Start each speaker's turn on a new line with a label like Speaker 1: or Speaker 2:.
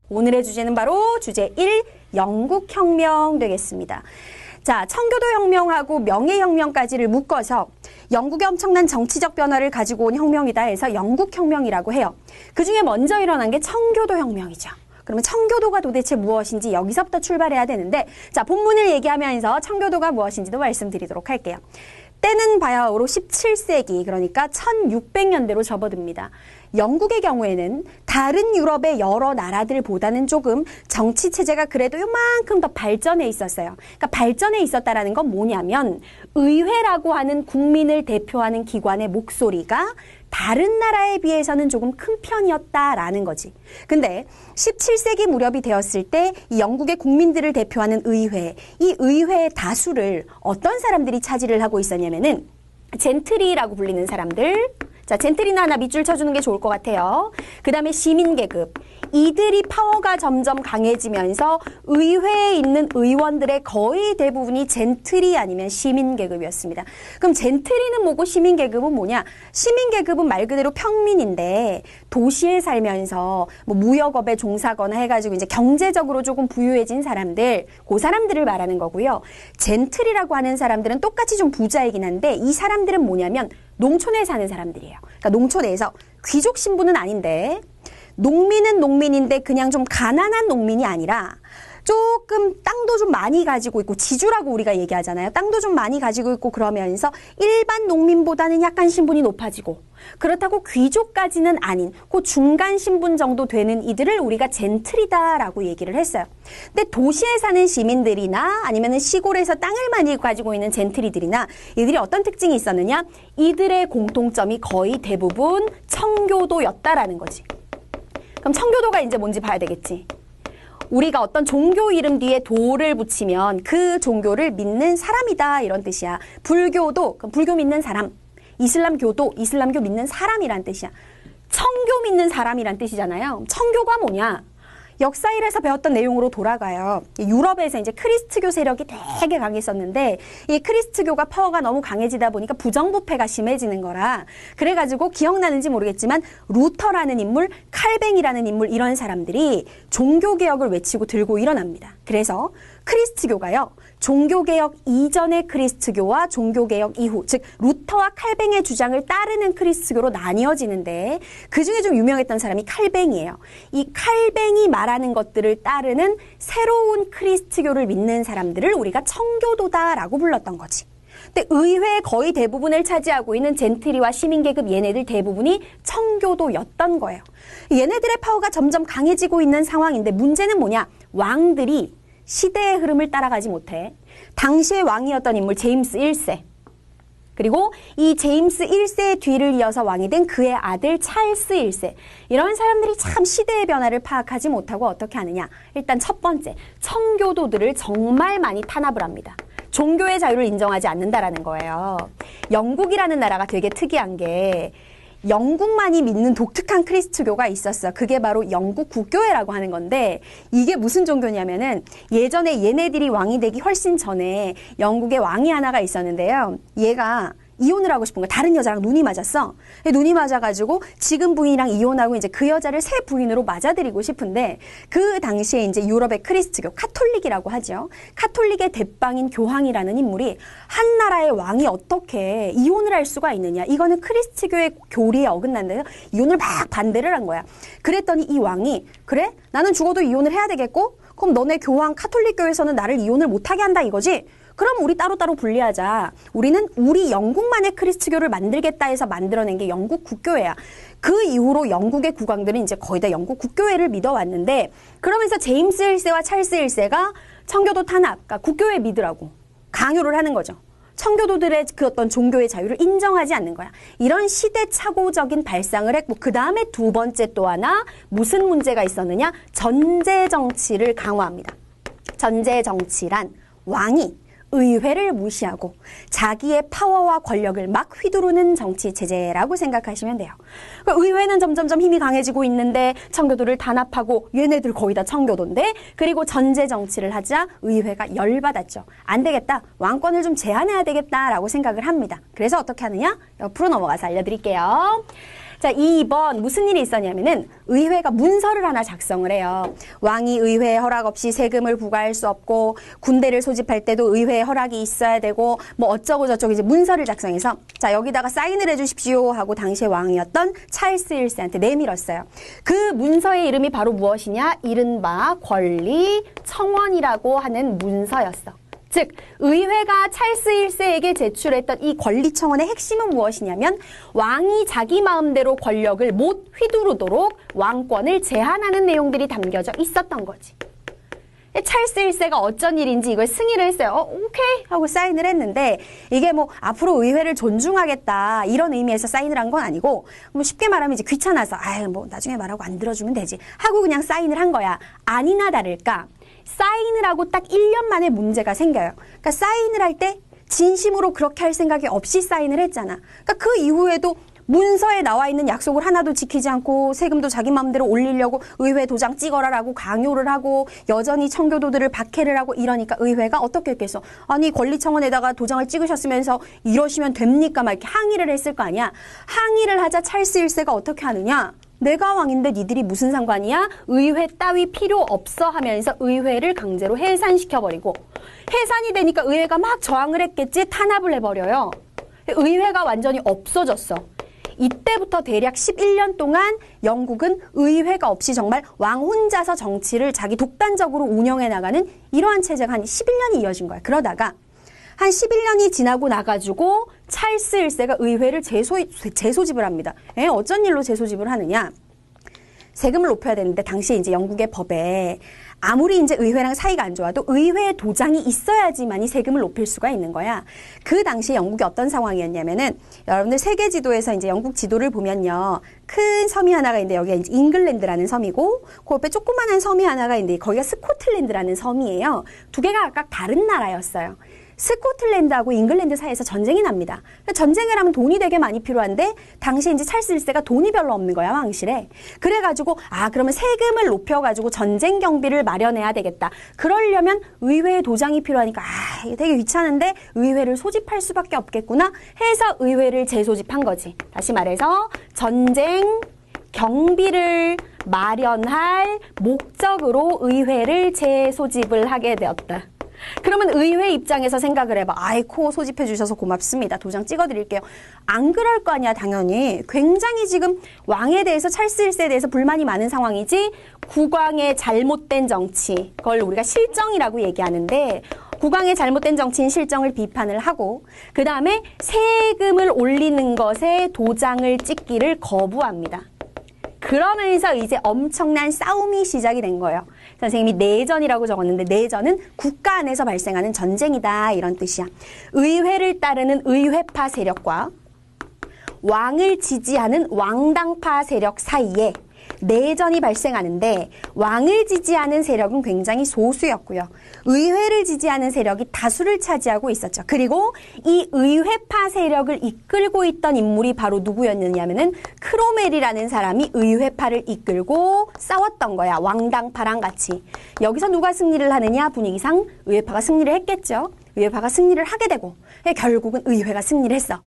Speaker 1: 오늘의 주제는 바로 주제 1, 영국혁명 되겠습니다. 자, 청교도혁명하고 명예혁명까지를 묶어서 영국의 엄청난 정치적 변화를 가지고 온 혁명이다 해서 영국혁명이라고 해요. 그중에 먼저 일어난 게 청교도혁명이죠. 그러면 청교도가 도대체 무엇인지 여기서부터 출발해야 되는데, 자, 본문을 얘기하면서 청교도가 무엇인지도 말씀드리도록 할게요. 때는 바야흐로 17세기, 그러니까 1600년대로 접어듭니다. 영국의 경우에는 다른 유럽의 여러 나라들보다는 조금 정치 체제가 그래도 요만큼 더 발전해 있었어요. 그러니까 발전해 있었다라는 건 뭐냐면 의회라고 하는 국민을 대표하는 기관의 목소리가 다른 나라에 비해서는 조금 큰 편이었다라는 거지. 근데 17세기 무렵이 되었을 때 이 영국의 국민들을 대표하는 의회, 이 의회의 다수를 어떤 사람들이 차지를 하고 있었냐면은 젠트리라고 불리는 사람들. 자, 젠트리나 하나 밑줄 쳐주는 게 좋을 것 같아요. 그 다음에 시민계급. 이들이 파워가 점점 강해지면서 의회에 있는 의원들의 거의 대부분이 젠트리 아니면 시민계급이었습니다. 그럼 젠트리는 뭐고 시민계급은 뭐냐? 시민계급은 말 그대로 평민인데 도시에 살면서 뭐 무역업에 종사거나 해가지고 이제 경제적으로 조금 부유해진 사람들, 그 사람들을 말하는 거고요. 젠트리라고 하는 사람들은 똑같이 좀 부자이긴 한데 이 사람들은 뭐냐면 농촌에 사는 사람들이에요. 그러니까 농촌에서 귀족 신분은 아닌데 농민은 농민인데 그냥 좀 가난한 농민이 아니라 조금 땅도 좀 많이 가지고 있고 지주라고 우리가 얘기하잖아요. 땅도 좀 많이 가지고 있고 그러면서 일반 농민보다는 약간 신분이 높아지고 그렇다고 귀족까지는 아닌 그 중간 신분 정도 되는 이들을 우리가 젠트리다라고 얘기를 했어요. 근데 도시에 사는 시민들이나 아니면 시골에서 땅을 많이 가지고 있는 젠트리들이나 이들이 어떤 특징이 있었느냐? 이들의 공통점이 거의 대부분 청교도였다라는 거지. 그럼 청교도가 이제 뭔지 봐야 되겠지. 우리가 어떤 종교 이름 뒤에 도를 붙이면 그 종교를 믿는 사람이다 이런 뜻이야. 불교도, 그럼 불교 믿는 사람. 이슬람교도, 이슬람교 믿는 사람이란 뜻이야. 청교 믿는 사람이란 뜻이잖아요. 청교가 뭐냐? 역사일에서 배웠던 내용으로 돌아가요. 유럽에서 이제 크리스트교 세력이 되게 강했었는데 이 크리스트교가 파워가 너무 강해지다 보니까 부정부패가 심해지는 거라 그래가지고 기억나는지 모르겠지만 루터라는 인물, 칼뱅이라는 인물 이런 사람들이 종교개혁을 외치고 들고 일어납니다. 그래서 크리스트교가요. 종교개혁 이전의 크리스트교와 종교개혁 이후, 즉 루터와 칼뱅의 주장을 따르는 크리스트교로 나뉘어지는데 그중에 좀 유명했던 사람이 칼뱅이에요. 이 칼뱅이 말하는 것들을 따르는 새로운 크리스트교를 믿는 사람들을 우리가 청교도다라고 불렀던 거지. 근데 의회의 거의 대부분을 차지하고 있는 젠트리와 시민계급 얘네들 대부분이 청교도였던 거예요. 얘네들의 파워가 점점 강해지고 있는 상황인데 문제는 뭐냐? 왕들이 시대의 흐름을 따라가지 못해 당시의 왕이었던 인물 제임스 1세 그리고 이 제임스 1세의 뒤를 이어서 왕이 된 그의 아들 찰스 1세 이런 사람들이 참 시대의 변화를 파악하지 못하고 어떻게 하느냐. 일단 첫 번째, 청교도들을 정말 많이 탄압을 합니다. 종교의 자유를 인정하지 않는다라는 거예요. 영국이라는 나라가 되게 특이한 게 영국만이 믿는 독특한 크리스트교가 있었어. 그게 바로 영국 국교회라고 하는 건데 이게 무슨 종교냐면은 예전에 얘네들이 왕이 되기 훨씬 전에 영국에 왕이 하나가 있었는데요. 얘가 이혼을 하고 싶은 거야. 다른 여자랑 눈이 맞았어. 눈이 맞아가지고 지금 부인이랑 이혼하고 이제 그 여자를 새 부인으로 맞아들이고 싶은데 그 당시에 이제 유럽의 크리스트교, 카톨릭이라고 하죠. 카톨릭의 대빵인 교황이라는 인물이 한 나라의 왕이 어떻게 이혼을 할 수가 있느냐. 이거는 크리스트교의 교리에 어긋난데요. 이혼을 막 반대를 한 거야. 그랬더니 이 왕이 그래? 나는 죽어도 이혼을 해야 되겠고? 그럼 너네 교황 카톨릭교에서는 나를 이혼을 못하게 한다 이거지? 그럼 우리 따로따로 분리하자. 우리는 우리 영국만의 크리스트교를 만들겠다 해서 만들어낸 게 영국 국교회야. 그 이후로 영국의 국왕들은 이제 거의 다 영국 국교회를 믿어왔는데 그러면서 제임스 1세와 찰스 1세가 청교도 탄압, 그러니까 국교회 믿으라고 강요를 하는 거죠. 청교도들의 그 어떤 종교의 자유를 인정하지 않는 거야. 이런 시대착오적인 발상을 했고 그 다음에 두 번째 또 하나 무슨 문제가 있었느냐? 전제 정치를 강화합니다. 전제 정치란 왕이 의회를 무시하고 자기의 파워와 권력을 막 휘두르는 정치 체제라고 생각하시면 돼요. 의회는 점점점 힘이 강해지고 있는데 청교도를 단합하고 얘네들 거의 다 청교도인데 그리고 전제 정치를 하자 의회가 열받았죠. 안 되겠다. 왕권을 좀 제한해야 되겠다라고 생각을 합니다. 그래서 어떻게 하느냐? 옆으로 넘어가서 알려드릴게요. 자, 2번 무슨 일이 있었냐면은 의회가 문서를 하나 작성을 해요. 왕이 의회의 허락 없이 세금을 부과할 수 없고 군대를 소집할 때도 의회의 허락이 있어야 되고 뭐 어쩌고 저쩌고 이제 문서를 작성해서 자, 여기다가 사인을 해주십시오 하고 당시의 왕이었던 찰스 1세한테 내밀었어요. 그 문서의 이름이 바로 무엇이냐? 이른바 권리청원이라고 하는 문서였어. 즉 의회가 찰스 1세에게 제출했던 이 권리청원의 핵심은 무엇이냐면 왕이 자기 마음대로 권력을 못 휘두르도록 왕권을 제한하는 내용들이 담겨져 있었던 거지. 찰스 1세가 어쩐 일인지 이걸 승인을 했어요. 오케이 하고 사인을 했는데 이게 뭐 앞으로 의회를 존중하겠다 이런 의미에서 사인을 한 건 아니고 뭐 쉽게 말하면 이제 귀찮아서 아유 뭐 나중에 말하고 안 들어주면 되지 하고 그냥 사인을 한 거야. 아니나 다를까 사인을 하고 딱 1년 만에 문제가 생겨요. 그러니까 사인을 할 때 진심으로 그렇게 할 생각이 없이 사인을 했잖아. 그러니까 그 이후에도 문서에 나와 있는 약속을 하나도 지키지 않고 세금도 자기 마음대로 올리려고 의회 도장 찍어라라고 강요를 하고 여전히 청교도들을 박해를 하고 이러니까 의회가 어떻게 했겠어? 아니 권리청원에다가 도장을 찍으셨으면서 이러시면 됩니까? 막 이렇게 항의를 했을 거 아니야. 항의를 하자 찰스 1세가 어떻게 하느냐? 내가 왕인데 니들이 무슨 상관이야? 의회 따위 필요 없어 하면서 의회를 강제로 해산시켜버리고 해산이 되니까 의회가 막 저항을 했겠지? 탄압을 해버려요. 의회가 완전히 없어졌어. 이때부터 대략 11년 동안 영국은 의회가 없이 정말 왕 혼자서 정치를 자기 독단적으로 운영해 나가는 이러한 체제가 한 11년이 이어진 거야. 그러다가 한 11년이 지나고 나가지고 찰스 1세가 의회를 재소집을 합니다. 어쩐 일로 재소집을 하느냐? 세금을 높여야 되는데 당시에 이제 영국의 법에 아무리 이제 의회랑 사이가 안 좋아도 의회에 도장이 있어야지만이 세금을 높일 수가 있는 거야. 그 당시 영국이 어떤 상황이었냐면은 여러분들 세계 지도에서 이제 영국 지도를 보면요. 큰 섬이 하나가 있는데 여기가 이제 잉글랜드라는 섬이고 그 옆에 조그만한 섬이 하나가 있는데 거기가 스코틀랜드라는 섬이에요. 두 개가 각각 다른 나라였어요. 스코틀랜드하고 잉글랜드 사이에서 전쟁이 납니다. 전쟁을 하면 돈이 되게 많이 필요한데 당시에 이제 찰스 1세가 돈이 별로 없는 거야, 왕실에. 그래가지고 그러면 세금을 높여가지고 전쟁 경비를 마련해야 되겠다. 그러려면 의회에 도장이 필요하니까 이게 되게 귀찮은데 의회를 소집할 수밖에 없겠구나 해서 의회를 재소집한 거지. 다시 말해서 전쟁 경비를 마련할 목적으로 의회를 재소집을 하게 되었다. 그러면 의회 입장에서 생각을 해봐. 아이코 소집해 주셔서 고맙습니다. 도장 찍어드릴게요. 안 그럴 거 아니야 당연히. 굉장히 지금 왕에 대해서 찰스 1세에 대해서 불만이 많은 상황이지. 국왕의 잘못된 정치, 그걸 우리가 실정이라고 얘기하는데 국왕의 잘못된 정치인 실정을 비판을 하고 그 다음에 세금을 올리는 것에 도장을 찍기를 거부합니다. 그러면서 이제 엄청난 싸움이 시작이 된 거예요. 선생님이 내전이라고 적었는데 내전은 국가 안에서 발생하는 전쟁이다 이런 뜻이야. 의회를 따르는 의회파 세력과 왕을 지지하는 왕당파 세력 사이에 내전이 발생하는데 왕을 지지하는 세력은 굉장히 소수였고요. 의회를 지지하는 세력이 다수를 차지하고 있었죠. 그리고 이 의회파 세력을 이끌고 있던 인물이 바로 누구였느냐면은 크로멜이라는 사람이 의회파를 이끌고 싸웠던 거야. 왕당파랑 같이. 여기서 누가 승리를 하느냐? 분위기상 의회파가 승리를 했겠죠. 의회파가 승리를 하게 되고 결국은 의회가 승리를 했어.